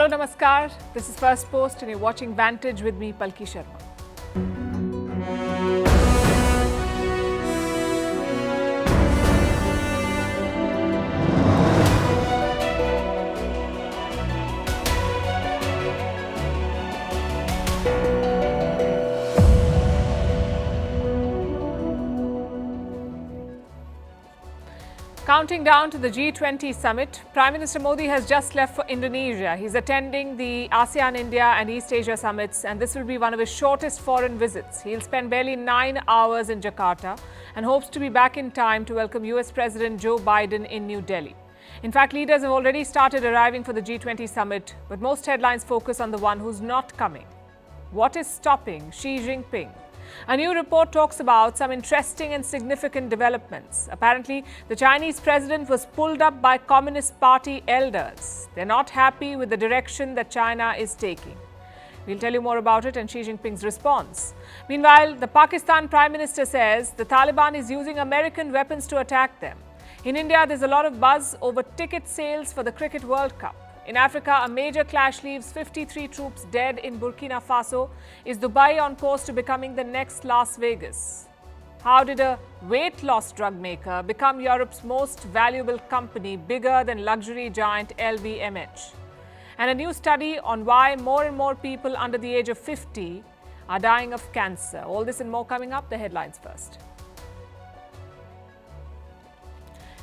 Hello, Namaskar. This is Firstpost and you're watching Vantage with me, Palki Sharma. Counting down to the G20 summit, Prime Minister Modi has just left for Indonesia. He's attending the ASEAN, India and East Asia summits, and this will be one of his shortest foreign visits. He'll spend barely 9 hours in Jakarta and hopes to be back in time to welcome US President Joe Biden in New Delhi. In fact, leaders have already started arriving for the G20 summit, but most headlines focus on the one who's not coming. What is stopping Xi Jinping? A new report talks about some interesting and significant developments. Apparently, the Chinese president was pulled up by Communist Party elders. They're not happy with the direction that China is taking. We'll tell you more about it and Xi Jinping's response. Meanwhile, the Pakistan Prime Minister says the Taliban is using American weapons to attack them. In India, there's a lot of buzz over ticket sales for the Cricket World Cup. In Africa, a major clash leaves 53 troops dead in Burkina Faso. Is Dubai on course to becoming the next Las Vegas? How did a weight loss drug maker become Europe's most valuable company, bigger than luxury giant LVMH? And a new study on why more and more people under the age of 50 are dying of cancer. All this and more coming up. The headlines first.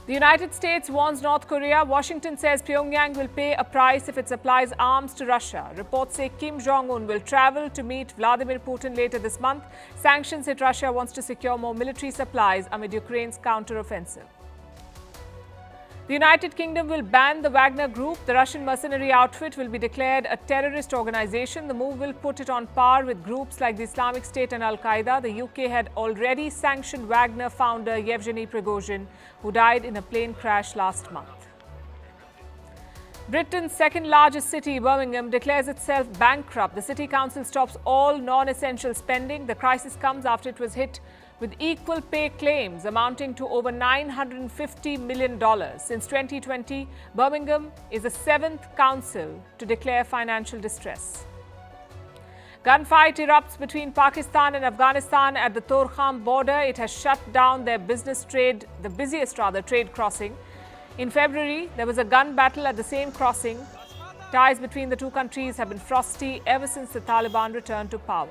The United States warns North Korea. Washington says Pyongyang will pay a price if it supplies arms to Russia. Reports say Kim Jong-un will travel to meet Vladimir Putin later this month. Sanctions hit Russia wants to secure more military supplies amid Ukraine's counter-offensive. The United Kingdom will ban the Wagner Group. The Russian mercenary outfit will be declared a terrorist organization. The move will put it on par with groups like the Islamic State and Al-Qaeda. The UK had already sanctioned Wagner founder Yevgeny Prigozhin, who died in a plane crash last month. Britain's second largest city, Birmingham, declares itself bankrupt. The city council stops all non-essential spending. The crisis comes after it was hit with equal pay claims amounting to over $950 million. Since 2020, Birmingham is the 7th council to declare financial distress. Gunfight erupts between Pakistan and Afghanistan at the Torkham border. It has shut down their busiest trade crossing. In February, there was a gun battle at the same crossing. Ties between the two countries have been frosty ever since the Taliban returned to power.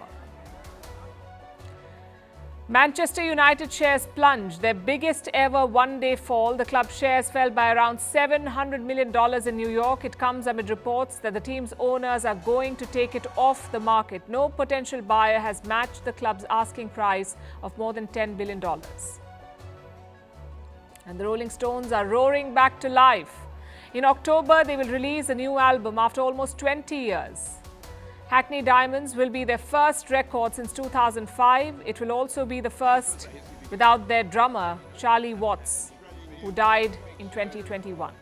Manchester United shares plunged, their biggest ever one-day fall. The club shares fell by around $700 million in New York. It comes amid reports that the team's owners are going to take it off the market. No potential buyer has matched the club's asking price of more than $10 billion. And the Rolling Stones are roaring back to life. In October, they will release a new album after almost 20 years. Hackney Diamonds will be their first record since 2005. It will also be the first without their drummer, Charlie Watts, who died in 2021.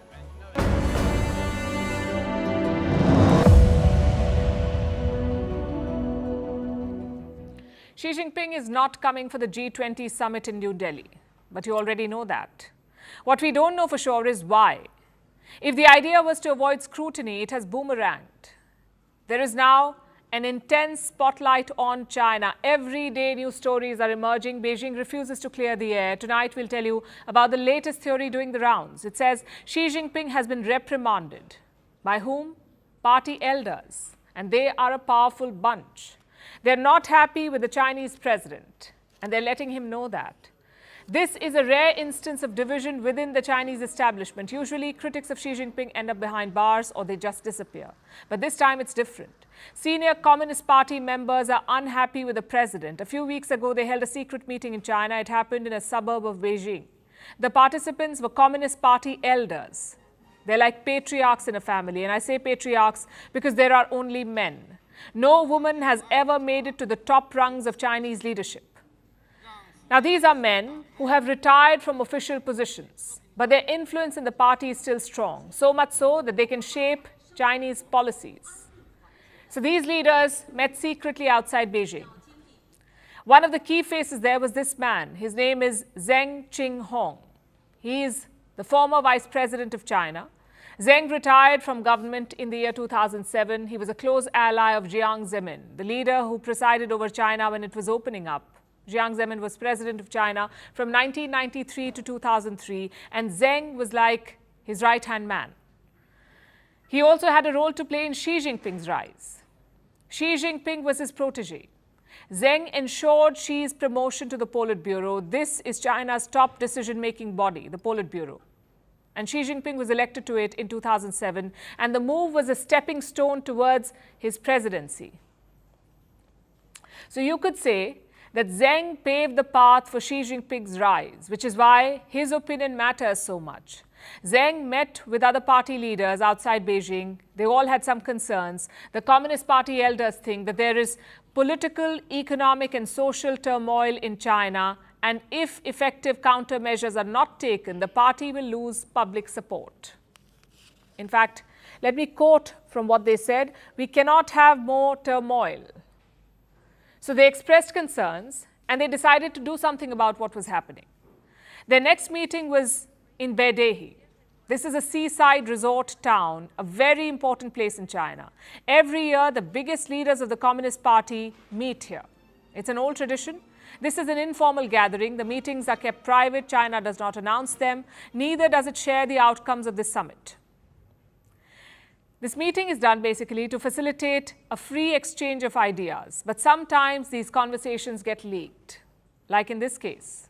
Xi Jinping is not coming for the G20 summit in New Delhi, but you already know that. What we don't know for sure is why. If the idea was to avoid scrutiny, it has boomeranged. There is now an intense spotlight on China. Every day new stories are emerging. Beijing refuses to clear the air. Tonight we'll tell you about the latest theory doing the rounds. It says Xi Jinping has been reprimanded. By whom? Party elders. And they are a powerful bunch. They're not happy with the Chinese president, and they're letting him know that. This is a rare instance of division within the Chinese establishment. Usually, critics of Xi Jinping end up behind bars or they just disappear. But this time, it's different. Senior Communist Party members are unhappy with the president. A few weeks ago, they held a secret meeting in China. It happened in a suburb of Beijing. The participants were Communist Party elders. They're like patriarchs in a family. And I say patriarchs because there are only men. No woman has ever made it to the top rungs of Chinese leadership. Now, these are men who have retired from official positions, but their influence in the party is still strong, so much so that they can shape Chinese policies. So these leaders met secretly outside Beijing. One of the key faces there was this man. His name is Zheng Qinghong. He is the former vice president of China. Zheng retired from government in the year 2007. He was a close ally of Jiang Zemin, the leader who presided over China when it was opening up. Jiang Zemin was president of China from 1993 to 2003, and Zheng was like his right-hand man. He also had a role to play in Xi Jinping's rise. Xi Jinping was his protege. Zheng ensured Xi's promotion to the Politburo. This is China's top decision-making body, the Politburo. And Xi Jinping was elected to it in 2007, and the move was a stepping stone towards his presidency. So you could say that Zheng paved the path for Xi Jinping's rise, which is why his opinion matters so much. Zheng met with other party leaders outside Beijing. They all had some concerns. The Communist Party elders think that there is political, economic and social turmoil in China, and if effective countermeasures are not taken, the party will lose public support. In fact, let me quote from what they said: "We cannot have more turmoil." So they expressed concerns and they decided to do something about what was happening. Their next meeting was in Beidehi. This is a seaside resort town, a very important place in China. Every year, the biggest leaders of the Communist Party meet here. It's an old tradition. This is an informal gathering. The meetings are kept private. China does not announce them. Neither does it share the outcomes of this summit. This meeting is done basically to facilitate a free exchange of ideas, but sometimes these conversations get leaked, like in this case.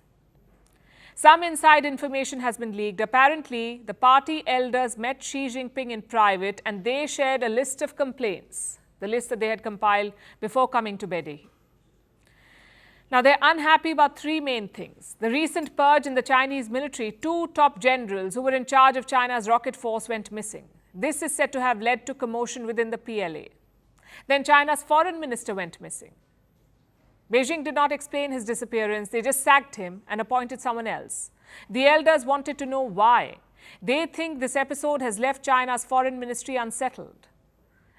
Some inside information has been leaked. Apparently, the party elders met Xi Jinping in private and they shared a list of complaints, the list that they had compiled before coming to Beidehi. Now, they're unhappy about three main things. The recent purge in the Chinese military: 2 top generals who were in charge of China's rocket force went missing. This is said to have led to commotion within the PLA. Then China's foreign minister went missing. Beijing did not explain his disappearance. They just sacked him and appointed someone else. The elders wanted to know why. They think this episode has left China's foreign ministry unsettled.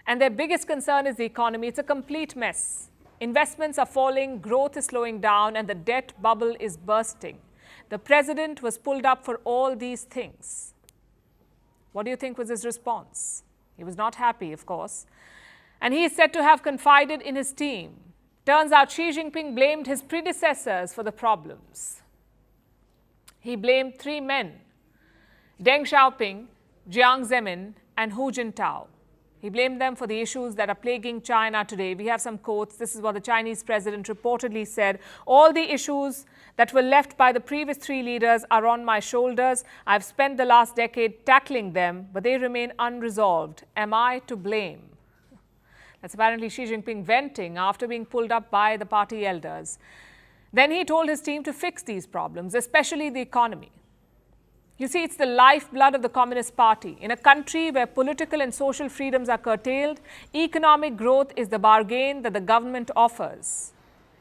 And their biggest concern is the economy. It's a complete mess. Investments are falling, growth is slowing down, and the debt bubble is bursting. The president was pulled up for all these things. What do you think was his response? He was not happy, of course. And he is said to have confided in his team. Turns out Xi Jinping blamed his predecessors for the problems. He blamed 3 men: Deng Xiaoping, Jiang Zemin, and Hu Jintao. He blamed them for the issues that are plaguing China today. We have some quotes. This is what the Chinese president reportedly said: "All the issues that were left by the previous 3 leaders are on my shoulders. I've spent the last decade tackling them, but they remain unresolved. Am I to blame?" That's apparently Xi Jinping venting after being pulled up by the party elders. Then he told his team to fix these problems, especially the economy. You see, it's the lifeblood of the Communist Party. In a country where political and social freedoms are curtailed, economic growth is the bargain that the government offers.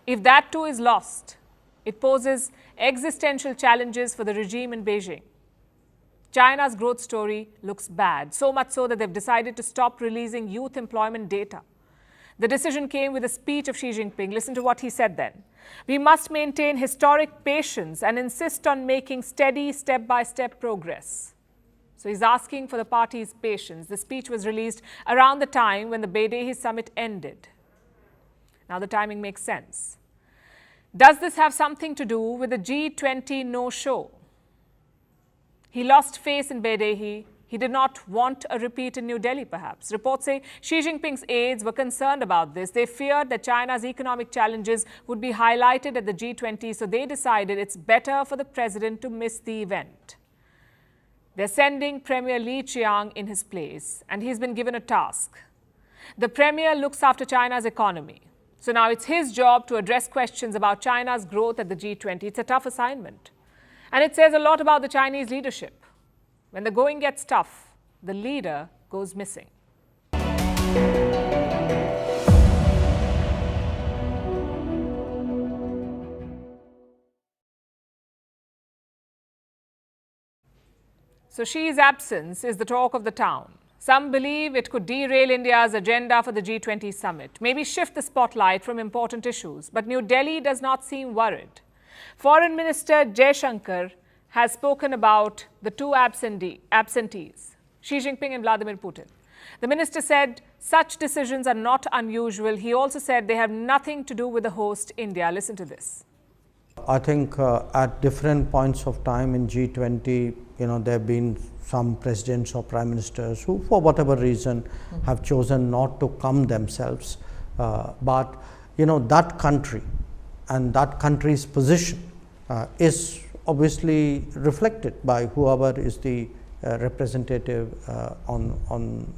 If that too is lost, it poses existential challenges for the regime in Beijing. China's growth story looks bad, so much so that they've decided to stop releasing youth employment data. The decision came with a speech of Xi Jinping. Listen to what he said then. "We must maintain historic patience and insist on making steady, step-by-step progress." So he's asking for the party's patience. The speech was released around the time when the Beidehi summit ended. Now the timing makes sense. Does this have something to do with the G20 no-show? He lost face in Beidehi. He did not want a repeat in New Delhi, perhaps. Reports say Xi Jinping's aides were concerned about this. They feared that China's economic challenges would be highlighted at the G20, so they decided it's better for the president to miss the event. They're sending Premier Li Qiang in his place, and he's been given a task. The premier looks after China's economy. So now it's his job to address questions about China's growth at the G20. It's a tough assignment. And it says a lot about the Chinese leadership. When the going gets tough, the leader goes missing. So Xi's absence is the talk of the town. Some believe it could derail India's agenda for the G20 summit, maybe shift the spotlight from important issues. But New Delhi does not seem worried. Foreign Minister Jaishankar has spoken about the 2 absentees. Xi Jinping and Vladimir Putin. The minister said such decisions are not unusual. He also said they have nothing to do with the host, India. Listen to this. I think at different points of time in G20, there have been some presidents or prime ministers who, for whatever reason, have chosen not to come themselves. But that country and that country's position is obviously reflected by whoever is the representative on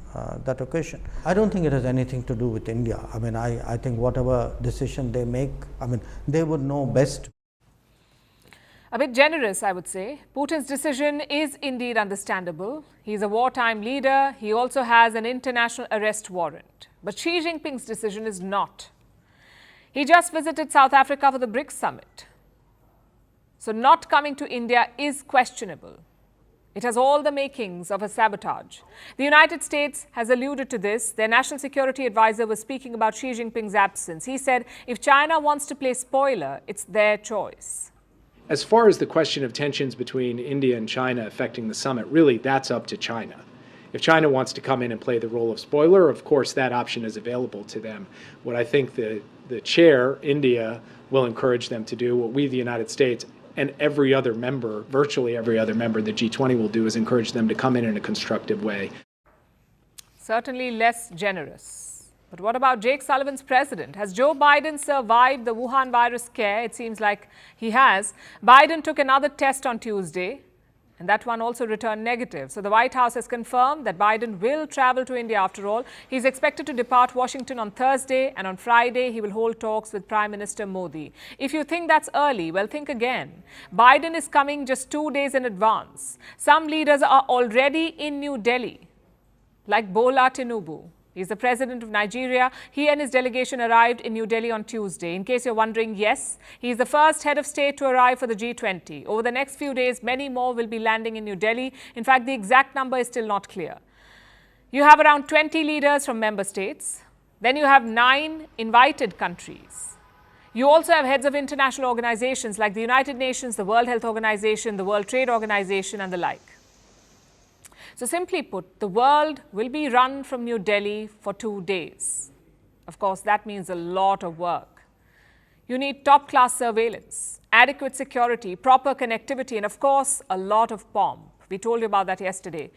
that occasion. I don't think it has anything to do with India. I mean, I think whatever decision they make, they would know best. A bit generous, I would say. Putin's decision is indeed understandable. He's a wartime leader. He also has an international arrest warrant. But Xi Jinping's decision is not. He just visited South Africa for the BRICS summit. So not coming to India is questionable. It has all the makings of a sabotage. The United States has alluded to this. Their national security advisor was speaking about Xi Jinping's absence. He said, if China wants to play spoiler, it's their choice. As far as the question of tensions between India and China affecting the summit, really that's up to China. If China wants to come in and play the role of spoiler, of course that option is available to them. What I think the chair, India, will encourage them to do, what we, the United States, and every other member, virtually every other member of the G20 will do, is encourage them to come in a constructive way. Certainly less generous. But what about Jake Sullivan's president? Has Joe Biden survived the Wuhan virus scare? It seems like he has. Biden took another test on Tuesday, and that one also returned negative. So the White House has confirmed that Biden will travel to India after all. He's expected to depart Washington on Thursday, and on Friday he will hold talks with Prime Minister Modi. If you think that's early, well, think again. Biden is coming just 2 days in advance. Some leaders are already in New Delhi, like Bola Tinubu. He's the president of Nigeria. He and his delegation arrived in New Delhi on Tuesday. In case you're wondering, yes, he's the first head of state to arrive for the G20. Over the next few days, many more will be landing in New Delhi. In fact, the exact number is still not clear. You have around 20 leaders from member states. Then you have 9 invited countries. You also have heads of international organizations like the United Nations, the World Health Organization, the World Trade Organization, and the like. So simply put, the world will be run from New Delhi for 2 days. Of course, that means a lot of work. You need top-class surveillance, adequate security, proper connectivity, and of course, a lot of pomp. We told you about that yesterday,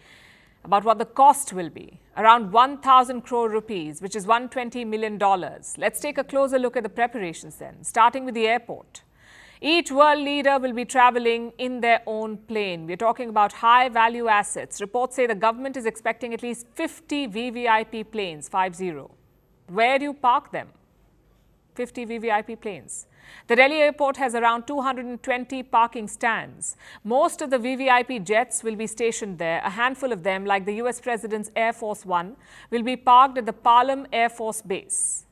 about what the cost will be. Around 1,000 crore rupees, which is $120 million. Let's take a closer look at the preparations then, starting with the airport. Each world leader will be traveling in their own plane. We're talking about high-value assets. Reports say the government is expecting at least 50 VVIP planes, 50. Where do you park them? 50 VVIP planes. The Delhi airport has around 220 parking stands. Most of the VVIP jets will be stationed there. A handful of them, like the US President's Air Force One, will be parked at the Palam Air Force Base.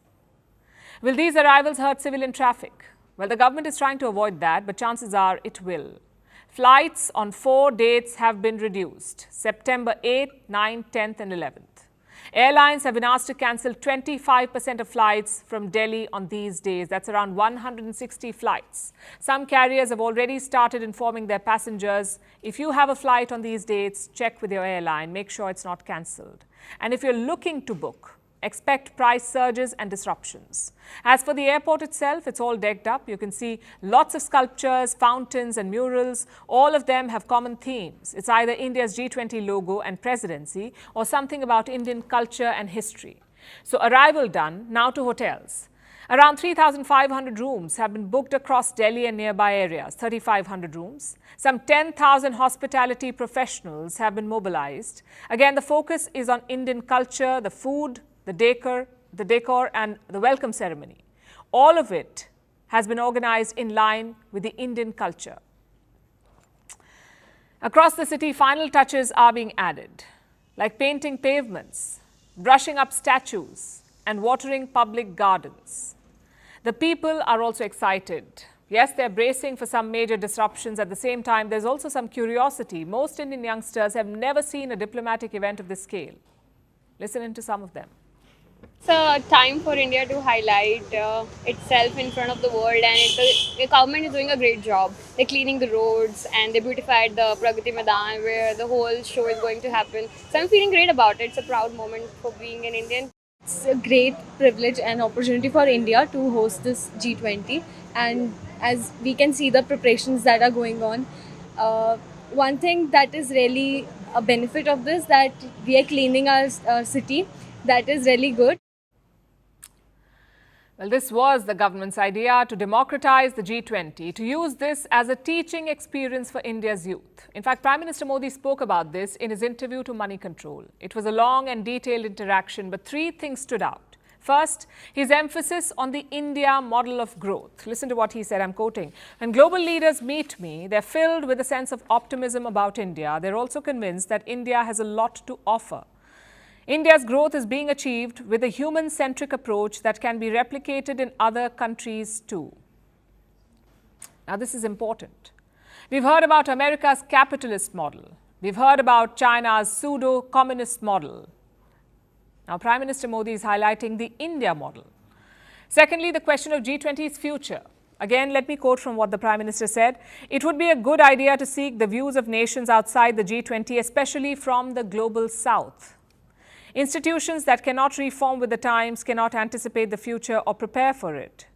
Will these arrivals hurt civilian traffic? Well, the government is trying to avoid that, but chances are it will. Flights on 4 dates have been reduced: September 8th, 9th, 10th and 11th. Airlines have been asked to cancel 25% of flights from Delhi on these days. That's around 160 flights. Some carriers have already started informing their passengers, if you have a flight on these dates, check with your airline, make sure it's not cancelled. And if you're looking to book, expect price surges and disruptions. As for the airport itself, it's all decked up. You can see lots of sculptures, fountains and murals. All of them have common themes. It's either India's G20 logo and presidency or something about Indian culture and history. So arrival done, now to hotels. Around 3,500 rooms have been booked across Delhi and nearby areas, 3,500 rooms. Some 10,000 hospitality professionals have been mobilized. Again, the focus is on Indian culture, the food, the decor and the welcome ceremony. All of it has been organized in line with the Indian culture. Across the city, final touches are being added, like painting pavements, brushing up statues, and watering public gardens. The people are also excited. Yes, they're bracing for some major disruptions. At the same time, there's also some curiosity. Most Indian youngsters have never seen a diplomatic event of this scale. Listen in to some of them. It's a time for India to highlight itself in front of the world, and the government is doing a great job. They're cleaning the roads and they beautified the Pragati Maidan where the whole show is going to happen. So I'm feeling great about it. It's a proud moment for being an Indian. It's a great privilege and opportunity for India to host this G20, and as we can see the preparations that are going on, one thing that is really a benefit of this, that we are cleaning our city, that is really good. Well, this was the government's idea to democratize the G20, to use this as a teaching experience for India's youth. In fact, Prime Minister Modi spoke about this in his interview to Money Control. It was a long and detailed interaction, but three things stood out. First, his emphasis on the India model of growth. Listen to what he said, I'm quoting. When global leaders meet me, they're filled with a sense of optimism about India. They're also convinced that India has a lot to offer. India's growth is being achieved with a human-centric approach that can be replicated in other countries too. Now, this is important. We've heard about America's capitalist model. We've heard about China's pseudo-communist model. Now, Prime Minister Modi is highlighting the India model. Secondly, the question of G20's future. Again, let me quote from what the Prime Minister said. It would be a good idea to seek the views of nations outside the G20, especially from the global south. Institutions that cannot reform with the times cannot anticipate the future or prepare for it.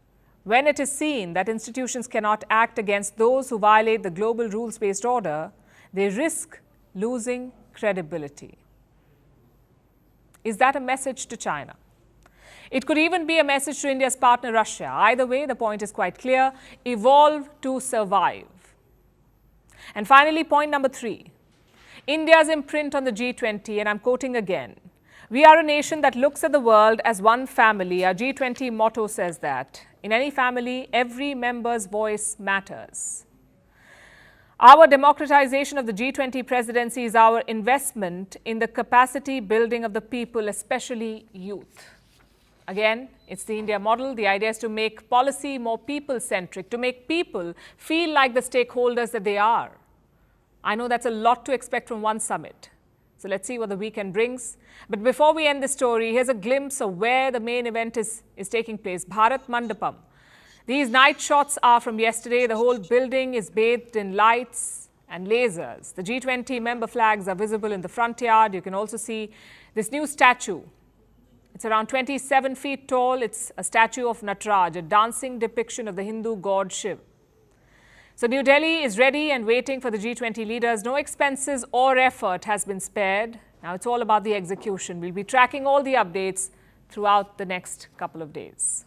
When it is seen that institutions cannot act against those who violate the global rules-based order, they risk losing credibility. Is that a message to China? It could even be a message to India's partner Russia. Either way, the point is quite clear: evolve to survive. And finally, point number 3. India's imprint on the G20, and I'm quoting again. We are a nation that looks at the world as one family. Our G20 motto says that. In any family, every member's voice matters. Our democratization of the G20 presidency is our investment in the capacity building of the people, especially youth. Again, it's the India model. The idea is to make policy more people-centric, to make people feel like the stakeholders that they are. I know that's a lot to expect from one summit. So let's see what the weekend brings. But before we end the story, here's a glimpse of where the main event is taking place, Bharat Mandapam. These night shots are from yesterday. The whole building is bathed in lights and lasers. The G20 member flags are visible in the front yard. You can also see this new statue. It's around 27 feet tall. It's a statue of Nataraj, a dancing depiction of the Hindu god Shiv. So New Delhi is ready and waiting for the G20 leaders. No expenses or effort has been spared. Now it's all about the execution. We'll be tracking all the updates throughout the next couple of days.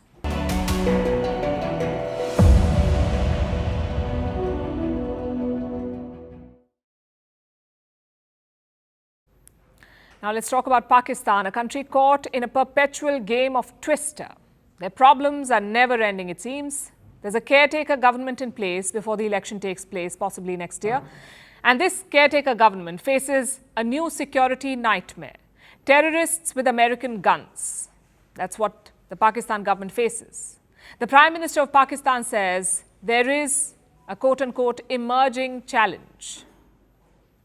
Now let's talk about Pakistan, a country caught in a perpetual game of twister. Their problems are never ending, it seems. There's a caretaker government in place before the election takes place, possibly next year. And this caretaker government faces a new security nightmare. Terrorists with American guns. That's what the Pakistan government faces. The Prime Minister of Pakistan says there is a quote-unquote emerging challenge.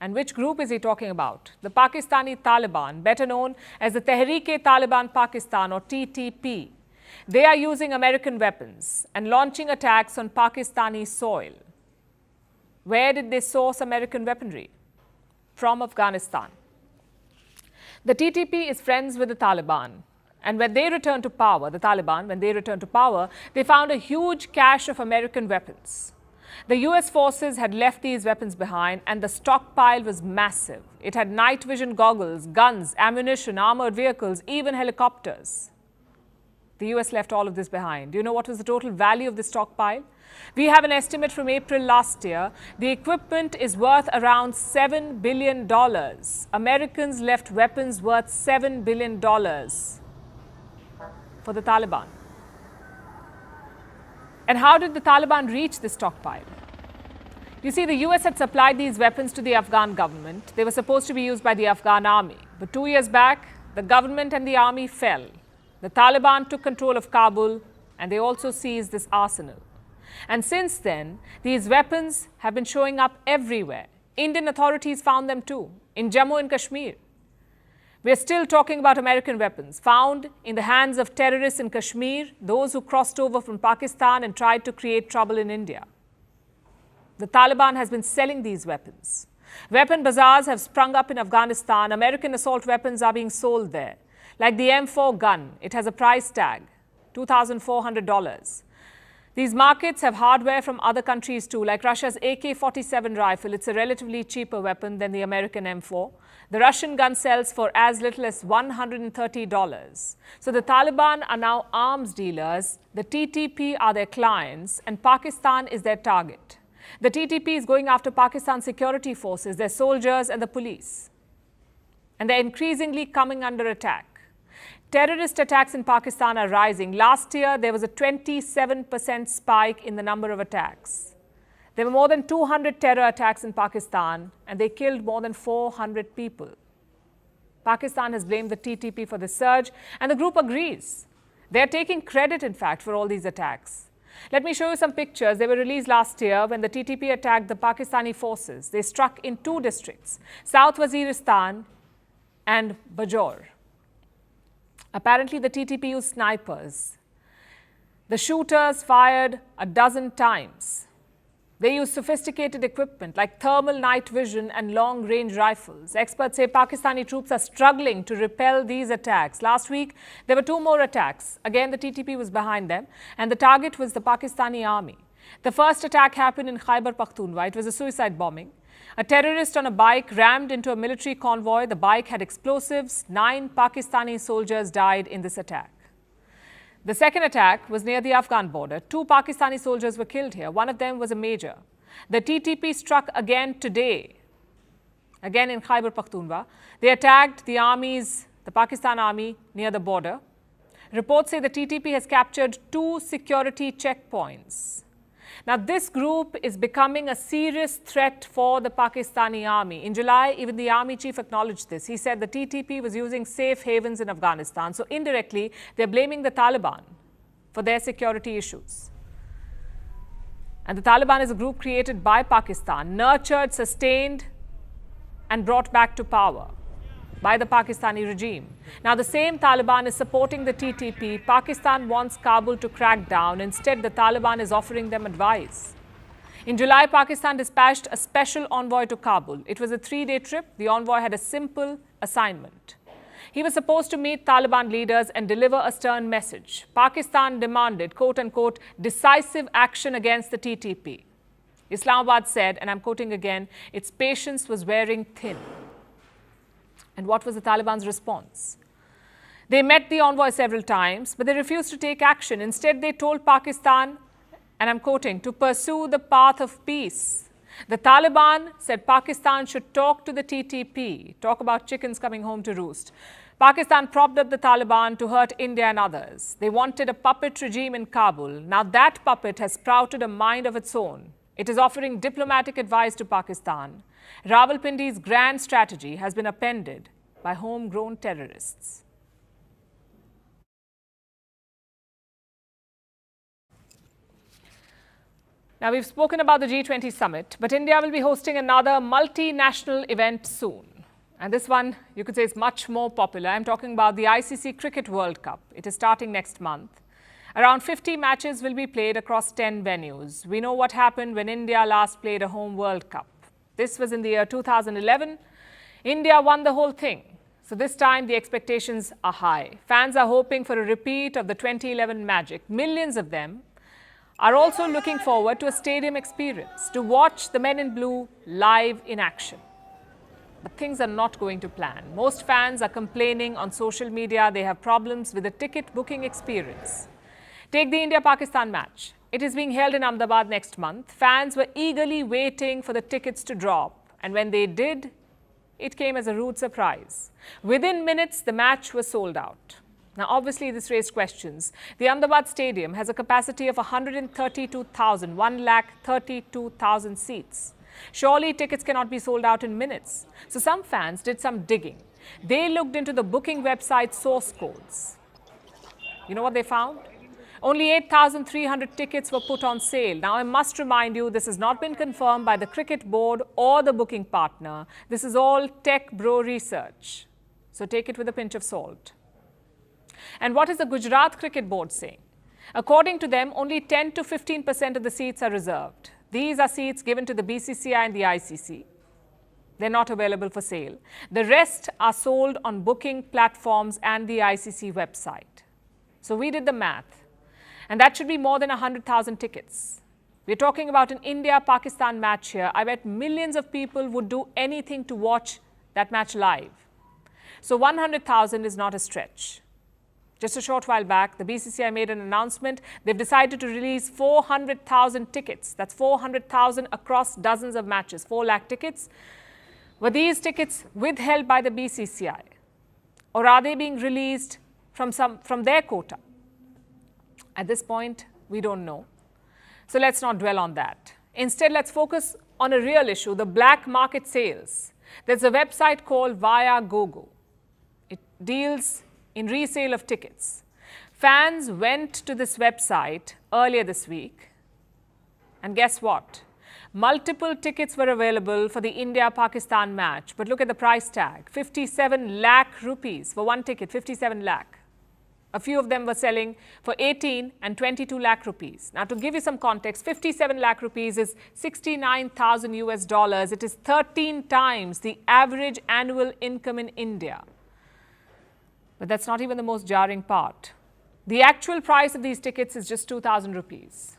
And which group is he talking about? The Pakistani Taliban, better known as the Tehreek-e-Taliban Pakistan or TTP. They are using American weapons and launching attacks on Pakistani soil. Where did they source American weaponry? From Afghanistan. The TTP is friends with the Taliban. And when they returned to power, the Taliban, when they returned to power, they found a huge cache of American weapons. The US forces had left these weapons behind, and the stockpile was massive. It had night vision goggles, guns, ammunition, armored vehicles, even helicopters. The US left all of this behind. Do you know what was the total value of this stockpile? We have an estimate from April last year. The equipment is worth around $7 billion. Americans left weapons worth $7 billion for the Taliban. And how did the Taliban reach this stockpile? You see, the US had supplied these weapons to the Afghan government. They were supposed to be used by the Afghan army. But 2 years back, the government and the army fell. The Taliban took control of Kabul, and they also seized this arsenal. And since then, these weapons have been showing up everywhere. Indian authorities found them too, in Jammu and Kashmir. We're still talking about American weapons found in the hands of terrorists in Kashmir, those who crossed over from Pakistan and tried to create trouble in India. The Taliban has been selling these weapons. Weapon bazaars have sprung up in Afghanistan. American assault weapons are being sold there. Like the M4 gun, it has a price tag, $2,400. These markets have hardware from other countries too, like Russia's AK-47 rifle. It's a relatively cheaper weapon than the American M4. The Russian gun sells for as little as $130. So the Taliban are now arms dealers, the TTP are their clients, and Pakistan is their target. The TTP is going after Pakistan's security forces, their soldiers and the police. And they're increasingly coming under attack. Terrorist attacks in Pakistan are rising. Last year, there was a 27% spike in the number of attacks. There were more than 200 terror attacks in Pakistan, and they killed more than 400 people. Pakistan has blamed the TTP for the surge, and the group agrees. They're taking credit, in fact, for all these attacks. Let me show you some pictures. They were released last year when the TTP attacked the Pakistani forces. They struck in two districts, South Waziristan and Bajaur. Apparently, the TTP used snipers. The shooters fired a dozen times. They used sophisticated equipment like thermal night vision and long-range rifles. Experts say Pakistani troops are struggling to repel these attacks. Last week, there were two more attacks. Again, the TTP was behind them, and the target was the Pakistani army. The first attack happened in Khyber Pakhtunkhwa. It was a suicide bombing. A terrorist on a bike rammed into a military convoy. The bike had explosives. 9 Pakistani soldiers died in this attack. The second attack was near the Afghan border. 2 Pakistani soldiers were killed here. One of them was a major. The TTP struck again today, again in Khyber Pakhtunkhwa. They attacked the Pakistan army near the border. Reports say the TTP has captured 2 security checkpoints. Now, this group is becoming a serious threat for the Pakistani army. In July, even the army chief acknowledged this. He said the TTP was using safe havens in Afghanistan. So indirectly, they're blaming the Taliban for their security issues. And the Taliban is a group created by Pakistan, nurtured, sustained, and brought back to power by the Pakistani regime. Now, the same Taliban is supporting the TTP. Pakistan wants Kabul to crack down. Instead, the Taliban is offering them advice. In July, Pakistan dispatched a special envoy to Kabul. It was a 3-day trip. The envoy had a simple assignment. He was supposed to meet Taliban leaders and deliver a stern message. Pakistan demanded, quote-unquote, decisive action against the TTP. Islamabad said, and I'm quoting again, its patience was wearing thin. And what was the Taliban's response? They met the envoy several times, but they refused to take action. Instead, they told Pakistan, and I'm quoting, to pursue the path of peace. The Taliban said Pakistan should talk to the TTP, talk about chickens coming home to roost. Pakistan propped up the Taliban to hurt India and others. They wanted a puppet regime in Kabul. Now that puppet has sprouted a mind of its own. It is offering diplomatic advice to Pakistan. Rawalpindi's grand strategy has been appended by homegrown terrorists. Now, we've spoken about the G20 summit, but India will be hosting another multinational event soon. And this one, you could say, is much more popular. I'm talking about the ICC Cricket World Cup. It is starting next month. Around 50 matches will be played across 10 venues. We know what happened when India last played a home World Cup. This was in the year 2011. India won the whole thing. So this time, the expectations are high. Fans are hoping for a repeat of the 2011 magic. Millions of them are also looking forward to a stadium experience, to watch the men in blue live in action. But things are not going to plan. Most fans are complaining on social media they have problems with the ticket booking experience. Take the India-Pakistan match. It is being held in Ahmedabad next month. Fans were eagerly waiting for the tickets to drop. And when they did, it came as a rude surprise. Within minutes, the match was sold out. Now, obviously, this raised questions. The Ahmedabad Stadium has a capacity of 132,000 seats. Surely, tickets cannot be sold out in minutes. So some fans did some digging. They looked into the booking website source codes. You know what they found? Only 8,300 tickets were put on sale. Now, I must remind you, this has not been confirmed by the cricket board or the booking partner. This is all tech bro research. So take it with a pinch of salt. And what is the Gujarat Cricket Board saying? According to them, only 10 to 15% of the seats are reserved. These are seats given to the BCCI and the ICC. They're not available for sale. The rest are sold on booking platforms and the ICC website. So we did the math, and that should be more than 100,000 tickets. We're talking about an India-Pakistan match here. I bet millions of people would do anything to watch that match live. So 100,000 is not a stretch. Just a short while back, the BCCI made an announcement. They've decided to release 400,000 tickets. That's 400,000 across dozens of matches, 4 lakh tickets. Were these tickets withheld by the BCCI? Or are they being released from their quota? At this point, we don't know. So let's not dwell on that. Instead, let's focus on a real issue, the black market sales. There's a website called Viagogo. It deals in resale of tickets. Fans went to this website earlier this week, and guess what? Multiple tickets were available for the India-Pakistan match, but look at the price tag, 57 lakh rupees for one ticket, 57 lakh. A few of them were selling for 18 and 22 lakh rupees. Now, to give you some context, 57 lakh rupees is 69,000 US dollars. It is 13 times the average annual income in India. But that's not even the most jarring part. The actual price of these tickets is just 2,000 rupees.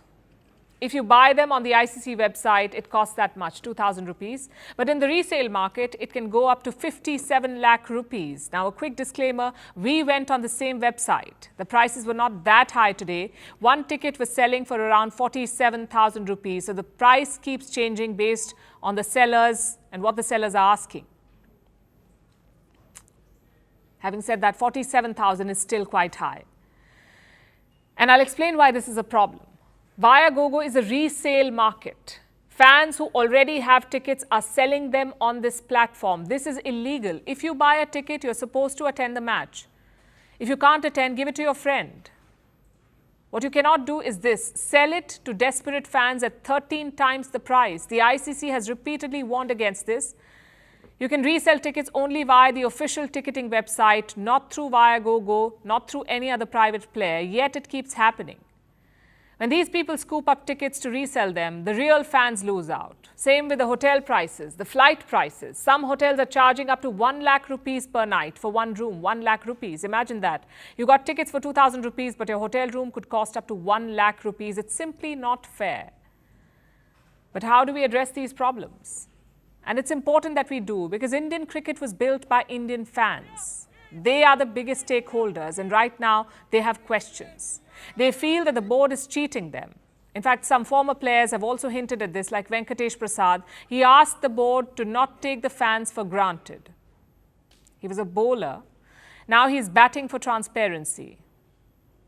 If you buy them on the ICC website, it costs that much, 2,000 rupees. But in the resale market, it can go up to 57 lakh rupees. Now, a quick disclaimer, we went on the same website. The prices were not that high today. One ticket was selling for around 47,000 rupees. So the price keeps changing based on the sellers and what the sellers are asking. Having said that, 47,000 is still quite high. And I'll explain why this is a problem. Viagogo is a resale market. Fans who already have tickets are selling them on this platform. This is illegal. If you buy a ticket, you're supposed to attend the match. If you can't attend, give it to your friend. What you cannot do is this, sell it to desperate fans at 13 times the price. The ICC has repeatedly warned against this. You can resell tickets only via the official ticketing website, not through Viagogo, not through any other private player, yet it keeps happening. When these people scoop up tickets to resell them, the real fans lose out. Same with the hotel prices, the flight prices. Some hotels are charging up to 1 lakh rupees per night for one room, 1 lakh rupees. Imagine that. You got tickets for 2,000 rupees, but your hotel room could cost up to 1 lakh rupees. It's simply not fair. But how do we address these problems? And it's important that we do, because Indian cricket was built by Indian fans. They are the biggest stakeholders, and right now they have questions. They feel that the board is cheating them. In fact, some former players have also hinted at this, like Venkatesh Prasad. He asked the board to not take the fans for granted. He was a bowler. Now he's batting for transparency.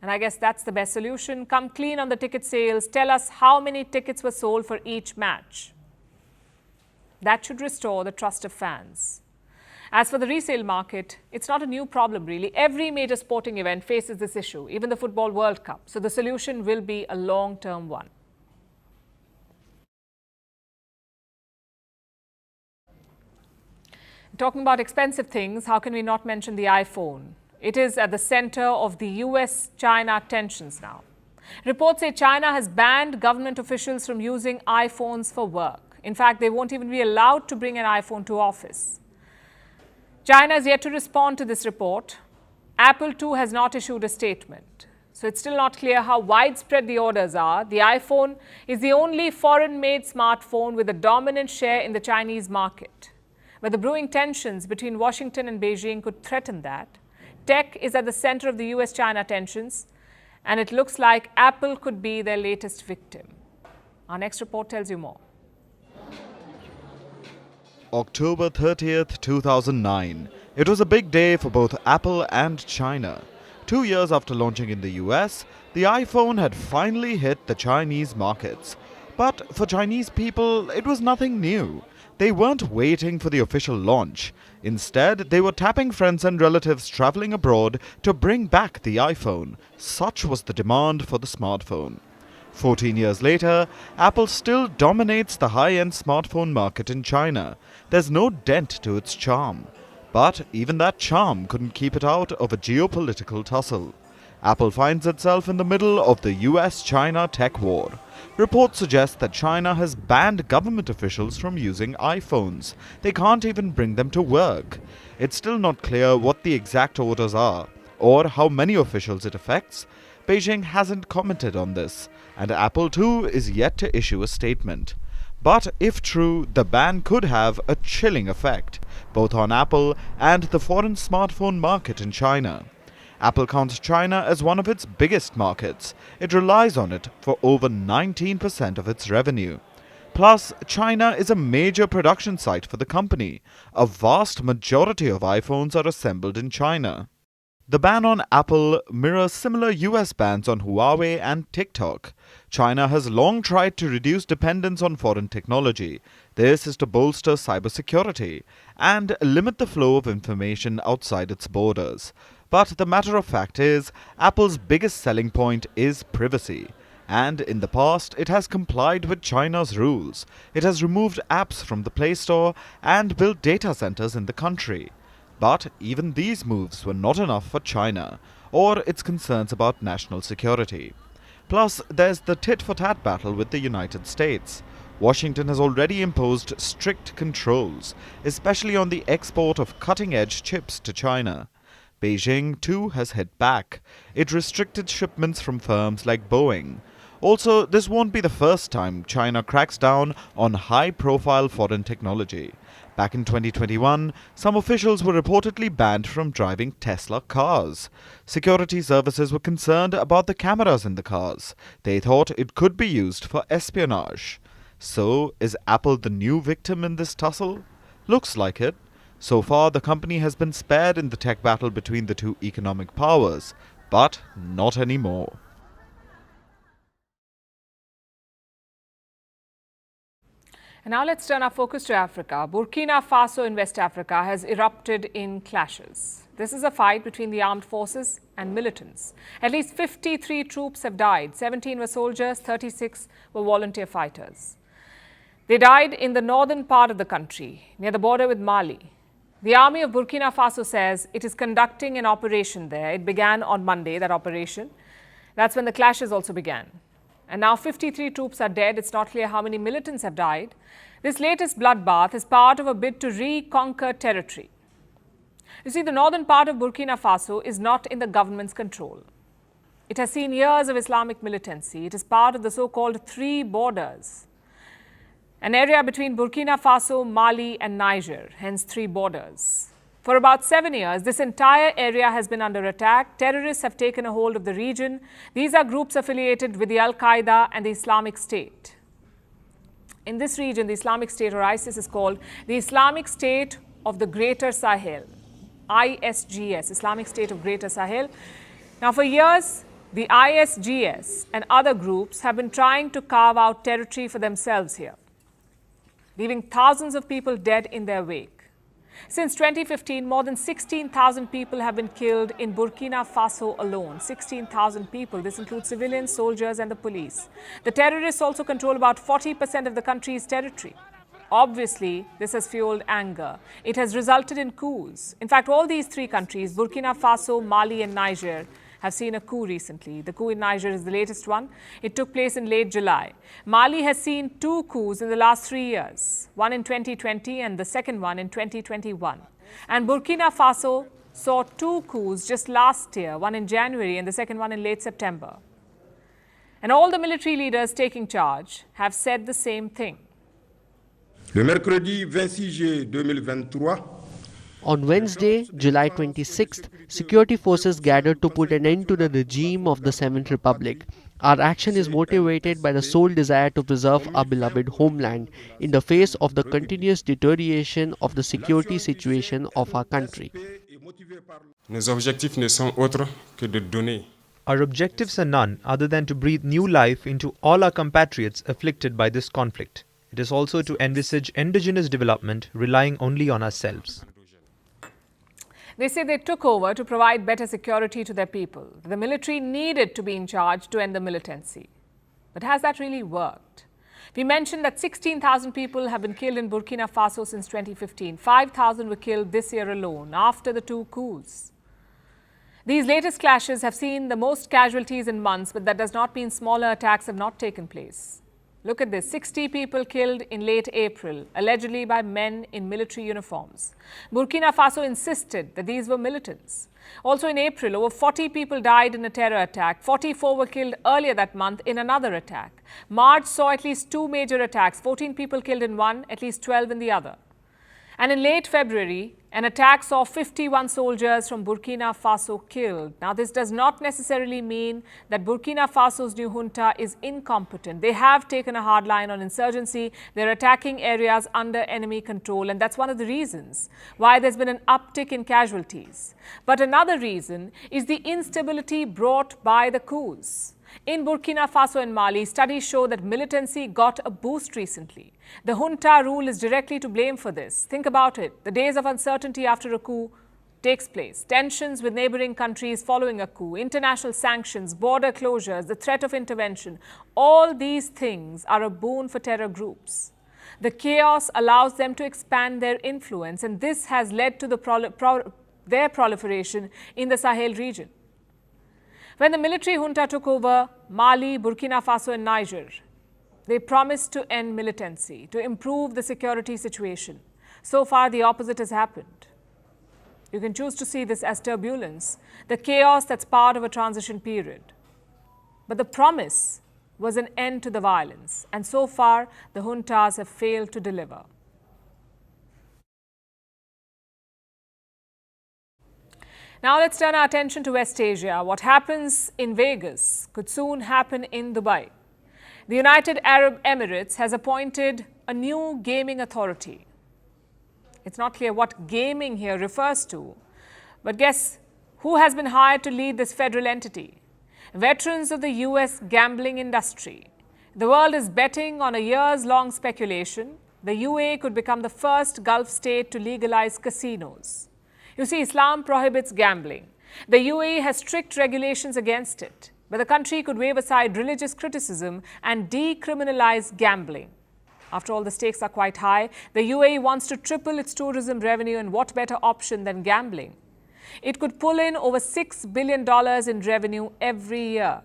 And I guess that's the best solution. Come clean on the ticket sales. Tell us how many tickets were sold for each match. That should restore the trust of fans. As for the resale market, it's not a new problem really. Every major sporting event faces this issue, even the Football World Cup. So the solution will be a long-term one. Talking about expensive things, how can we not mention the iPhone? It is at the center of the US-China tensions now. Reports say China has banned government officials from using iPhones for work. In fact, they won't even be allowed to bring an iPhone to office. China is yet to respond to this report. Apple too has not issued a statement. So it's still not clear how widespread the orders are. The iPhone is the only foreign-made smartphone with a dominant share in the Chinese market. But the brewing tensions between Washington and Beijing could threaten that. Tech is at the center of the US-China tensions, and it looks like Apple could be their latest victim. Our next report tells you more. October 30th, 2009. It was a big day for both Apple and China. 2 years after launching in the US, the iPhone had finally hit the Chinese markets. But for Chinese people, it was nothing new. They weren't waiting for the official launch. Instead, they were tapping friends and relatives traveling abroad to bring back the iPhone. Such was the demand for the smartphone. 14 years later, Apple still dominates the high-end smartphone market in China. There's no dent to its charm. But even that charm couldn't keep it out of a geopolitical tussle. Apple finds itself in the middle of the US-China tech war. Reports suggest that China has banned government officials from using iPhones. They can't even bring them to work. It's still not clear what the exact orders are, or how many officials it affects. Beijing hasn't commented on this, and Apple too is yet to issue a statement. But if true, the ban could have a chilling effect, both on Apple and the foreign smartphone market in China. Apple counts China as one of its biggest markets. It relies on it for over 19% of its revenue. Plus, China is a major production site for the company. A vast majority of iPhones are assembled in China. The ban on Apple mirrors similar US bans on Huawei and TikTok. China has long tried to reduce dependence on foreign technology. This is to bolster cybersecurity and limit the flow of information outside its borders. But the matter of fact is, Apple's biggest selling point is privacy. And in the past, it has complied with China's rules. It has removed apps from the Play Store and built data centers in the country. But even these moves were not enough for China, or its concerns about national security. Plus, there's the tit-for-tat battle with the United States. Washington has already imposed strict controls, especially on the export of cutting-edge chips to China. Beijing, too, has hit back. It restricted shipments from firms like Boeing. Also, this won't be the first time China cracks down on high-profile foreign technology. Back in 2021, some officials were reportedly banned from driving Tesla cars. Security services were concerned about the cameras in the cars. They thought it could be used for espionage. So, is Apple the new victim in this tussle? Looks like it. So far, the company has been spared in the tech battle between the two economic powers, but not anymore. And now let's turn our focus to Africa. Burkina Faso in West Africa has erupted in clashes. This is a fight between the armed forces and militants. At least 53 troops have died. 17 were soldiers, 36 were volunteer fighters. They died in the northern part of the country, near the border with Mali. The army of Burkina Faso says it is conducting an operation there. It began on Monday, that operation. That's when the clashes also began. And now 53 troops are dead. It's not clear how many militants have died. This latest bloodbath is part of a bid to reconquer territory. You see, the northern part of Burkina Faso is not in the government's control. It has seen years of Islamic militancy. It is part of the so-called three borders, an area between Burkina Faso, Mali and Niger, hence three borders. For about 7 years, this entire area has been under attack. Terrorists have taken a hold of the region. These are groups affiliated with the Al-Qaeda and the Islamic State. In this region, the Islamic State, or ISIS, is called the Islamic State of the Greater Sahel, ISGS, Islamic State of Greater Sahel. Now, for years, the ISGS and other groups have been trying to carve out territory for themselves here, leaving thousands of people dead in their wake. Since 2015, more than 16,000 people have been killed in Burkina Faso alone. 16,000 people. This includes civilians, soldiers and the police. The terrorists also control about 40% of the country's territory. Obviously, this has fueled anger. It has resulted in coups. In fact, all these three countries, Burkina Faso, Mali and Niger, have seen a coup recently. The coup in Niger is the latest one. It took place in late July. Mali has seen 2 coups in the last 3 years, one in 2020 and the second one in 2021. And Burkina Faso saw 2 coups just last year, one in January and the second one in late September. And all the military leaders taking charge have said the same thing. Le mercredi 26 juillet 2023, on Wednesday, July 26th, security forces gathered to put an end to the regime of the Seventh Republic. Our action is motivated by the sole desire to preserve our beloved homeland in the face of the continuous deterioration of the security situation of our country. nos objectifs ne sont autres que de donner. Our objectives are none other than to breathe new life into all our compatriots afflicted by this conflict. It is also to envisage indigenous development relying only on ourselves. They say they took over to provide better security to their people. The military needed to be in charge to end the militancy. But has that really worked? We mentioned that 16,000 people have been killed in Burkina Faso since 2015. 5,000 were killed this year alone after the two coups. These latest clashes have seen the most casualties in months, but that does not mean smaller attacks have not taken place. Look at this, 60 people killed in late April, allegedly by men in military uniforms. Burkina Faso insisted that these were militants. Also in April, over 40 people died in a terror attack. 44 were killed earlier that month in another attack. March saw at least two major attacks, 14 people killed in one, at least 12 in the other. And in late February, an attack saw 51 soldiers from Burkina Faso killed. Now, this does not necessarily mean that Burkina Faso's new junta is incompetent. They have taken a hard line on insurgency. They're attacking areas under enemy control, and that's one of the reasons why there's been an uptick in casualties. But another reason is the instability brought by the coups. In Burkina Faso and Mali, studies show that militancy got a boost recently. The junta rule is directly to blame for this. Think about it. The days of uncertainty after a coup takes place. Tensions with neighboring countries following a coup, international sanctions, border closures, the threat of intervention. All these things are a boon for terror groups. The chaos allows them to expand their influence, and this has led to their proliferation in the Sahel region. When the military junta took over Mali, Burkina Faso and Niger, they promised to end militancy, to improve the security situation. So far, the opposite has happened. You can choose to see this as turbulence, the chaos that's part of a transition period. But the promise was an end to the violence, and so far, the juntas have failed to deliver. Now let's turn our attention to West Asia. What happens in Vegas could soon happen in Dubai. The United Arab Emirates has appointed a new gaming authority. It's not clear what gaming here refers to, but guess who has been hired to lead this federal entity? Veterans of the US gambling industry. The world is betting on a years-long speculation. The UAE could become the first Gulf state to legalize casinos. You see, Islam prohibits gambling. The UAE has strict regulations against it, but the country could wave aside religious criticism and decriminalize gambling. After all, the stakes are quite high. The UAE wants to triple its tourism revenue, and what better option than gambling? It could pull in over $6 billion in revenue every year.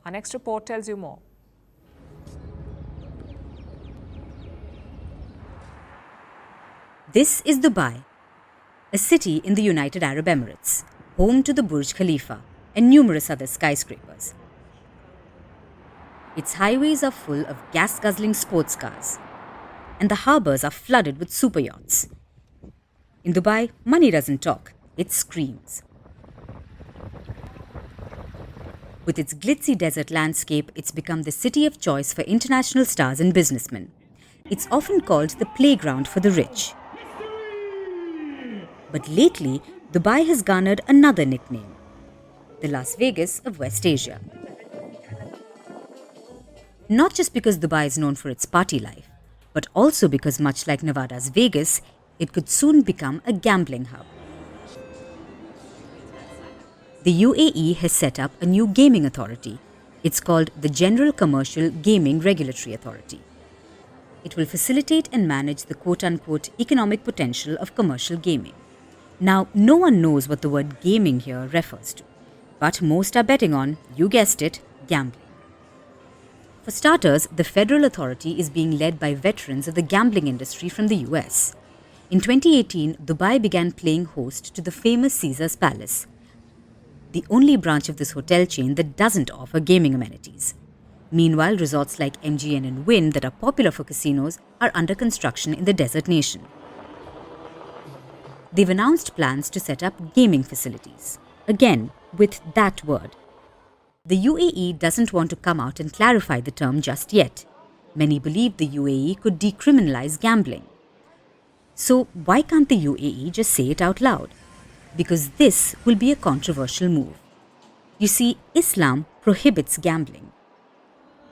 Our next report tells you more. This is Dubai, a city in the United Arab Emirates, home to the Burj Khalifa and numerous other skyscrapers. Its highways are full of gas-guzzling sports cars, and the harbours are flooded with super yachts. In Dubai, money doesn't talk, it screams. With its glitzy desert landscape, it's become the city of choice for international stars and businessmen. It's often called the playground for the rich. But lately, Dubai has garnered another nickname, the Las Vegas of West Asia. Not just because Dubai is known for its party life, but also because, much like Nevada's Vegas, it could soon become a gambling hub. The UAE has set up a new gaming authority. It's called the General Commercial Gaming Regulatory Authority. It will facilitate and manage the quote-unquote economic potential of commercial gaming. Now, no one knows what the word gaming here refers to, but most are betting on, you guessed it, gambling. For starters, the federal authority is being led by veterans of the gambling industry from the US. In 2018, Dubai began playing host to the famous Caesars Palace, the only branch of this hotel chain that doesn't offer gaming amenities. Meanwhile, resorts like MGM and Wynn that are popular for casinos are under construction in the desert nation. They've announced plans to set up gaming facilities. Again, with that word. The UAE doesn't want to come out and clarify the term just yet. Many believe the UAE could decriminalize gambling. So why can't the UAE just say it out loud? Because this will be a controversial move. You see, Islam prohibits gambling,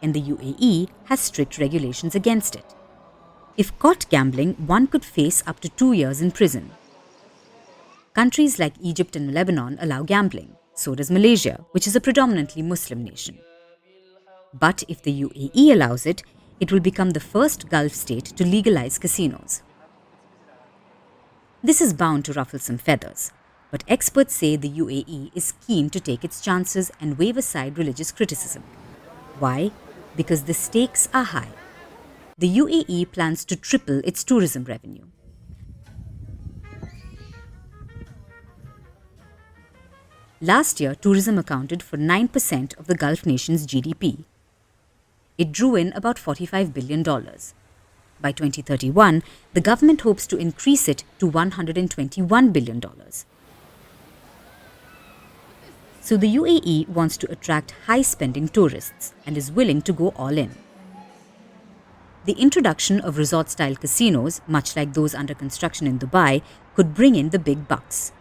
and the UAE has strict regulations against it. If caught gambling, one could face up to 2 years in prison. Countries like Egypt and Lebanon allow gambling. So does Malaysia, which is a predominantly Muslim nation. But if the UAE allows it, it will become the first Gulf state to legalize casinos. This is bound to ruffle some feathers, but experts say the UAE is keen to take its chances and wave aside religious criticism. Why? Because the stakes are high. The UAE plans to triple its tourism revenue. Last year, tourism accounted for 9% of the Gulf nation's GDP. It drew in about $45 billion. By 2031, the government hopes to increase it to $121 billion. So the UAE wants to attract high-spending tourists and is willing to go all in. The introduction of resort-style casinos, much like those under construction in Dubai, could bring in the big bucks.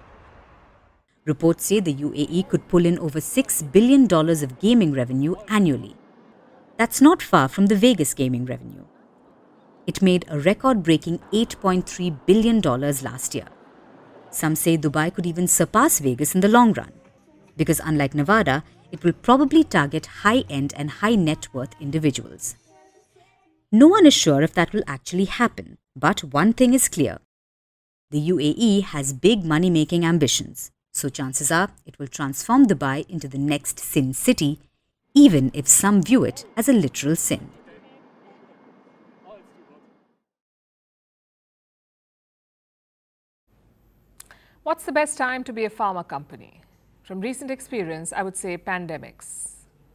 Reports say the UAE could pull in over $6 billion of gaming revenue annually. That's not far from the Vegas gaming revenue. It made a record-breaking $8.3 billion last year. Some say Dubai could even surpass Vegas in the long run, because unlike Nevada, it will probably target high-end and high-net-worth individuals. No one is sure if that will actually happen, but one thing is clear. The UAE has big money-making ambitions, so chances are it will transform Dubai into the next sin city, even if some view it as a literal sin. What's the best time to be a pharma company? From recent experience, I would say pandemics.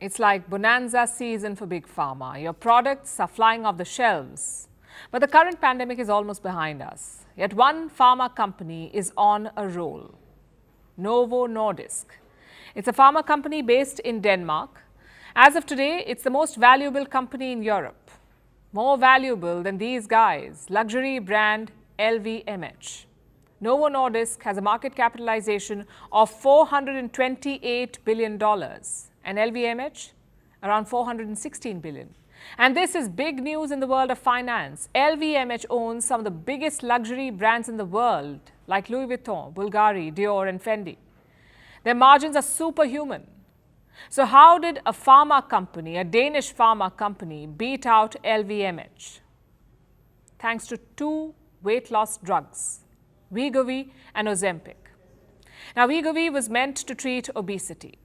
It's like bonanza season for big pharma. Your products are flying off the shelves. But the current pandemic is almost behind us. Yet one pharma company is on a roll. Novo Nordisk. It's a pharma company based in Denmark. As of today, it's the most valuable company in Europe. More valuable than these guys, luxury brand LVMH. Novo Nordisk has a market capitalization of $428 billion and LVMH around $416 billion. And this is big news in the world of finance. LVMH owns some of the biggest luxury brands in the world, like Louis Vuitton, Bulgari, Dior, and Fendi. Their margins are superhuman. So how did a pharma company, a Danish pharma company, beat out LVMH? Thanks to two weight loss drugs, Wegovy and Ozempic. Now, Wegovy was meant to treat obesity.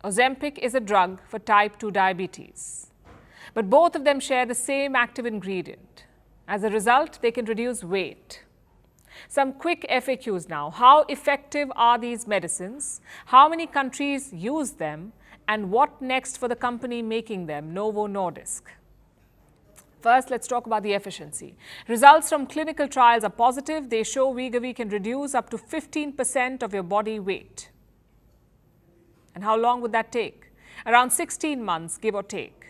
Ozempic is a drug for type 2 diabetes. But both of them share the same active ingredient. As a result, they can reduce weight. Some quick FAQs now. How effective are these medicines? How many countries use them? And what next for the company making them, Novo Nordisk? First, let's talk about the efficiency. Results from clinical trials are positive. They show Wegovy can reduce up to 15% of your body weight. And how long would that take? Around 16 months, give or take.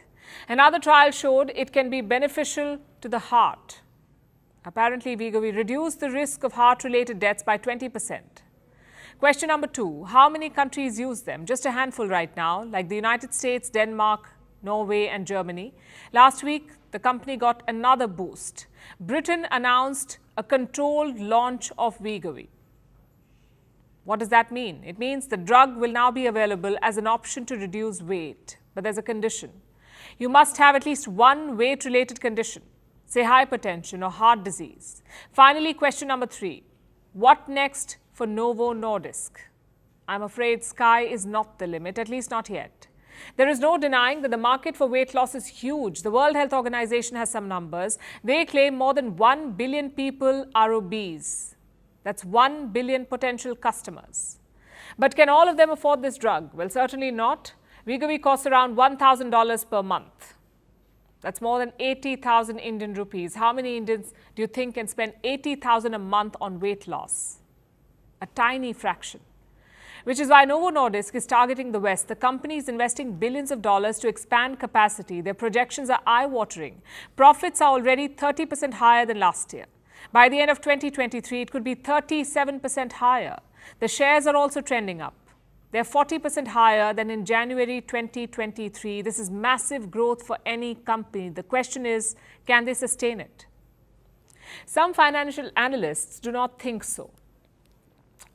Another trial showed it can be beneficial to the heart. Apparently, Wegovy reduced the risk of heart-related deaths by 20%. Question number 2, how many countries use them? Just a handful right now, like the United States, Denmark, Norway, and Germany. Last week, the company got another boost. Britain announced a controlled launch of Wegovy. What does that mean? It means the drug will now be available as an option to reduce weight. But there's a condition. You must have at least one weight-related condition, say hypertension or heart disease. Finally, question number 3. What next for Novo Nordisk? I'm afraid sky is not the limit, at least not yet. There is no denying that the market for weight loss is huge. The World Health Organization has some numbers. They claim more than 1 billion people are obese. That's 1 billion potential customers. But can all of them afford this drug? Well, certainly not. Wegovy costs around $1,000 per month. That's more than 80,000 Indian rupees. How many Indians do you think can spend 80,000 a month on weight loss? A tiny fraction. Which is why Novo Nordisk is targeting the West. The company is investing billions of dollars to expand capacity. Their projections are eye-watering. Profits are already 30% higher than last year. By the end of 2023, it could be 37% higher. The shares are also trending up. They're 40% higher than in January 2023. This is massive growth for any company. The question is, can they sustain it? Some financial analysts do not think so.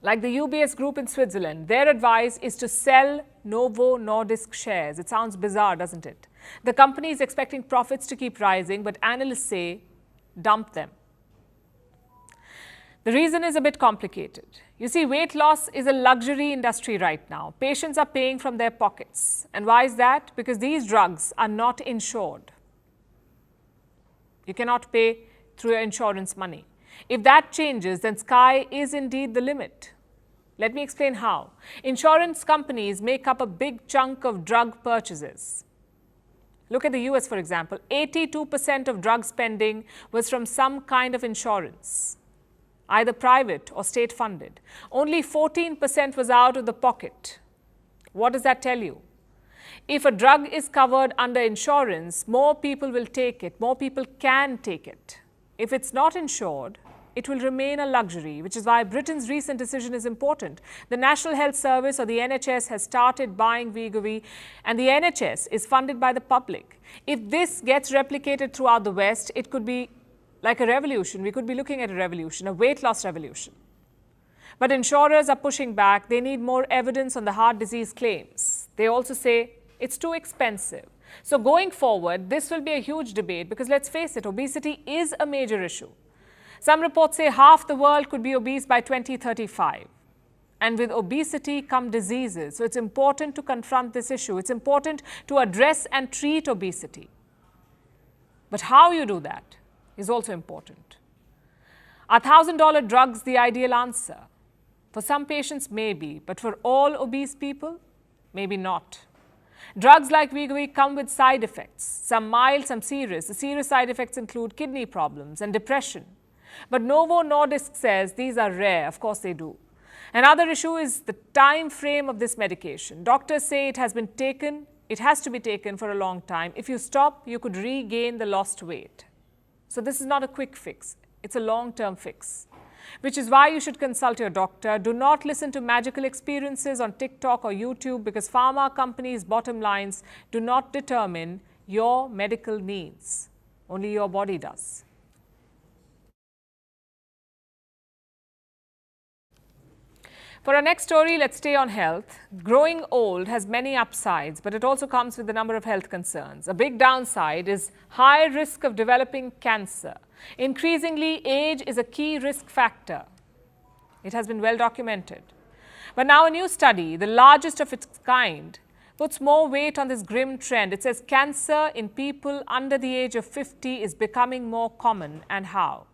like the UBS Group in Switzerland, their advice is to sell Novo Nordisk shares. It sounds bizarre, doesn't it? The company is expecting profits to keep rising, but analysts say dump them. The reason is a bit complicated. You see, weight loss is a luxury industry right now. Patients are paying from their pockets. And why is that? Because these drugs are not insured. You cannot pay through your insurance money. If that changes, then sky is indeed the limit. Let me explain how. Insurance companies make up a big chunk of drug purchases. Look at the US, for example. 82% of drug spending was from some kind of insurance, either private or state-funded. Only 14% was out of the pocket. What does that tell you? If a drug is covered under insurance, more people will take it, more people can take it. If it's not insured, it will remain a luxury, which is why Britain's recent decision is important. The National Health Service, or the NHS, has started buying Wegovy, and the NHS is funded by the public. If this gets replicated throughout the West, it could be like a revolution. We could be looking at a revolution, a weight loss revolution. But insurers are pushing back. They need more evidence on the heart disease claims. They also say it's too expensive. So going forward, this will be a huge debate because let's face it, obesity is a major issue. Some reports say half the world could be obese by 2035. And with obesity come diseases. So it's important to confront this issue. It's important to address and treat obesity. But how you do that is also important. Are $1,000 drugs the ideal answer? For some patients, maybe. But for all obese people, maybe not. Drugs like Wegovy come with side effects, some mild, some serious. The serious side effects include kidney problems and depression. But Novo Nordisk says these are rare. Of course they do. Another issue is the time frame of this medication. Doctors say it has to be taken for a long time. If you stop, you could regain the lost weight. So this is not a quick fix. It's a long-term fix, which is why you should consult your doctor. Do not listen to magical experiences on TikTok or YouTube because pharma companies' bottom lines do not determine your medical needs. Only your body does. For our next story, let's stay on health. Growing old has many upsides, but it also comes with a number of health concerns. A big downside is high risk of developing cancer. Increasingly, age is a key risk factor. It has been well documented. But now a new study, the largest of its kind, puts more weight on this grim trend. It says cancer in people under the age of 50 is becoming more common. And how?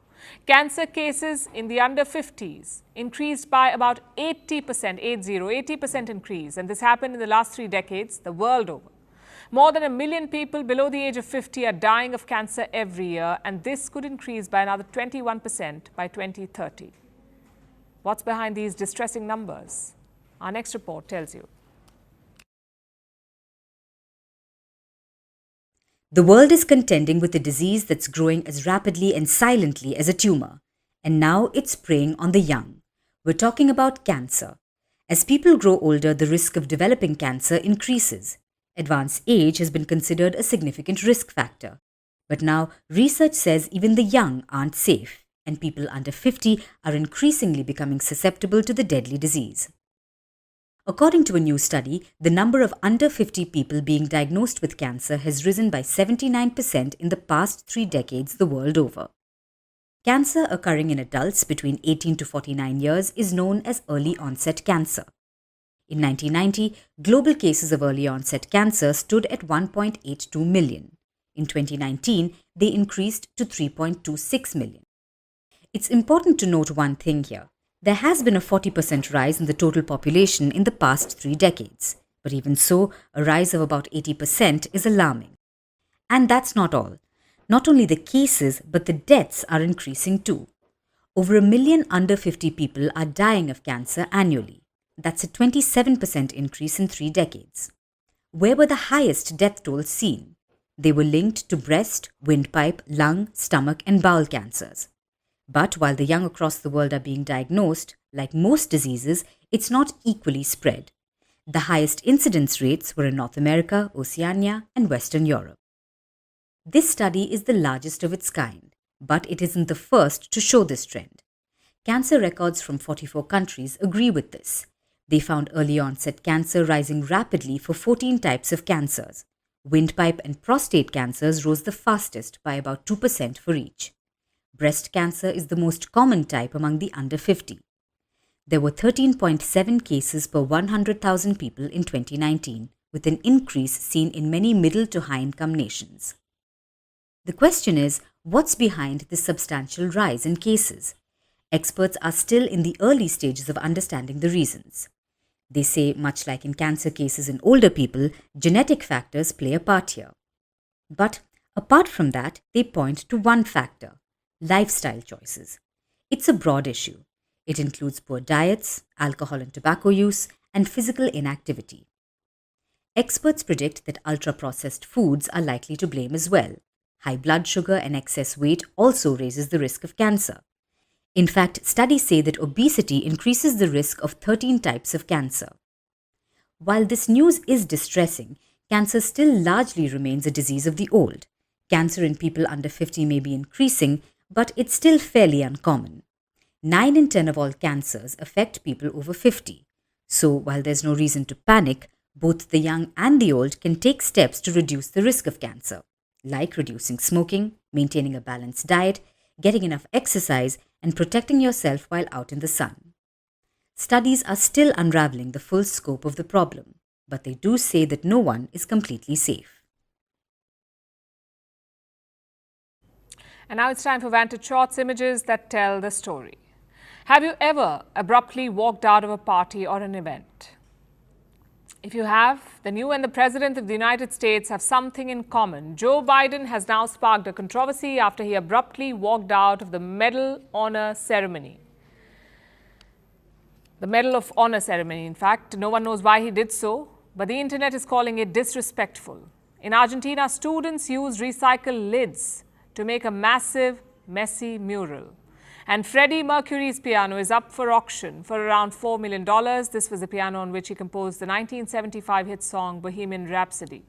Cancer cases in the under 50s increased by about 80%, 80% increase. And this happened in the last 3 decades, the world over. More than 1 million people below the age of 50 are dying of cancer every year, and this could increase by another 21% by 2030. What's behind these distressing numbers? Our next report tells you. The world is contending with a disease that's growing as rapidly and silently as a tumor, and now it's preying on the young. We're talking about cancer. As people grow older, the risk of developing cancer increases. Advanced age has been considered a significant risk factor. But now, research says even the young aren't safe, and people under 50 are increasingly becoming susceptible to the deadly disease. According to a new study, the number of under 50 people being diagnosed with cancer has risen by 79% in the past 3 decades the world over. Cancer occurring in adults between 18 to 49 years is known as early onset cancer. In 1990, global cases of early onset cancer stood at 1.82 million. In 2019, they increased to 3.26 million. It's important to note one thing here. There has been a 40% rise in the total population in the past 3 decades. But even so, a rise of about 80% is alarming. And that's not all. Not only the cases, but the deaths are increasing too. Over 1 million under 50 people are dying of cancer annually. That's a 27% increase in 3 decades. Where were the highest death tolls seen? They were linked to breast, windpipe, lung, stomach, and bowel cancers. But while the young across the world are being diagnosed, like most diseases, it's not equally spread. The highest incidence rates were in North America, Oceania, and Western Europe. This study is the largest of its kind, but it isn't the first to show this trend. Cancer records from 44 countries agree with this. They found early onset cancer rising rapidly for 14 types of cancers. Windpipe and prostate cancers rose the fastest by about 2% for each. Breast cancer is the most common type among the under 50. There were 13.7 cases per 100,000 people in 2019, with an increase seen in many middle to high income nations. The question is, what's behind this substantial rise in cases? Experts are still in the early stages of understanding the reasons. They say, much like in cancer cases in older people, genetic factors play a part here. But apart from that, they point to one factor: lifestyle choices. It's a broad issue. It includes poor diets, alcohol and tobacco use, and physical inactivity. Experts predict that ultra-processed foods are likely to blame as well. High blood sugar and excess weight also raises the risk of cancer. In fact, studies say that obesity increases the risk of 13 types of cancer. While this news is distressing, cancer still largely remains a disease of the old. Cancer in people under 50 may be increasing, but it's still fairly uncommon. 9 in 10 of all cancers affect people over 50. So, while there's no reason to panic, both the young and the old can take steps to reduce the risk of cancer, like reducing smoking, maintaining a balanced diet, getting enough exercise, and protecting yourself while out in the sun. Studies are still unraveling the full scope of the problem, but they do say that no one is completely safe. And now it's time for Vantage Shorts, images that tell the story. Have you ever abruptly walked out of a party or an event? If you have, then you and the President of the United States have something in common. Joe Biden has now sparked a controversy after he abruptly walked out of the Medal Honor ceremony. The Medal of Honor ceremony, in fact. No one knows why he did so, but the internet is calling it disrespectful. In Argentina, students use recycled lids to make a massive, messy mural. And Freddie Mercury's piano is up for auction for around $4 million. This was the piano on which he composed the 1975 hit song Bohemian Rhapsody.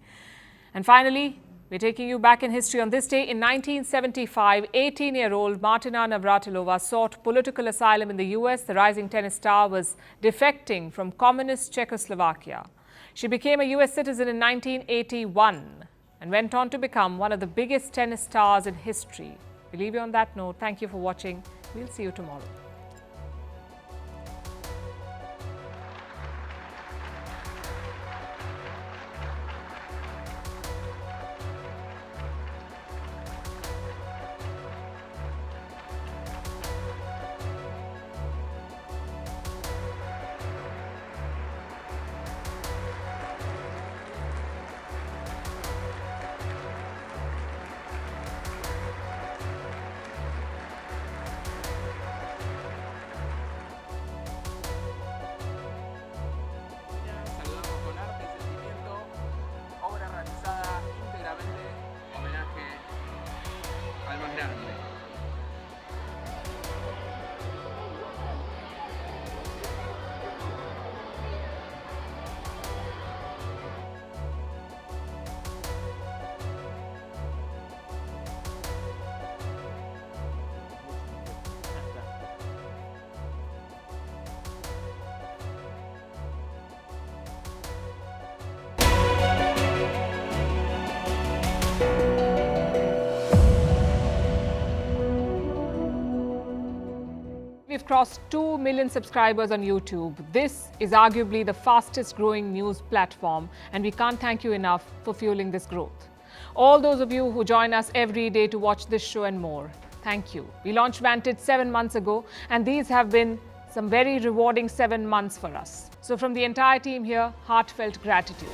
And finally, we're taking you back in history. On this day in 1975, 18-year-old Martina Navratilova sought political asylum in the US. The rising tennis star was defecting from communist Czechoslovakia. She became a US citizen in 1981 and went on to become one of the biggest tennis stars in history. We'll leave you on that note. Thank you for watching. We'll see you tomorrow. We've crossed 2 million subscribers on YouTube. This is arguably the fastest growing news platform, and we can't thank you enough for fueling this growth. All those of you who join us every day to watch this show and more, thank you. We launched Vantage 7 months ago, and these have been some very rewarding 7 months for us. So from the entire team here, heartfelt gratitude.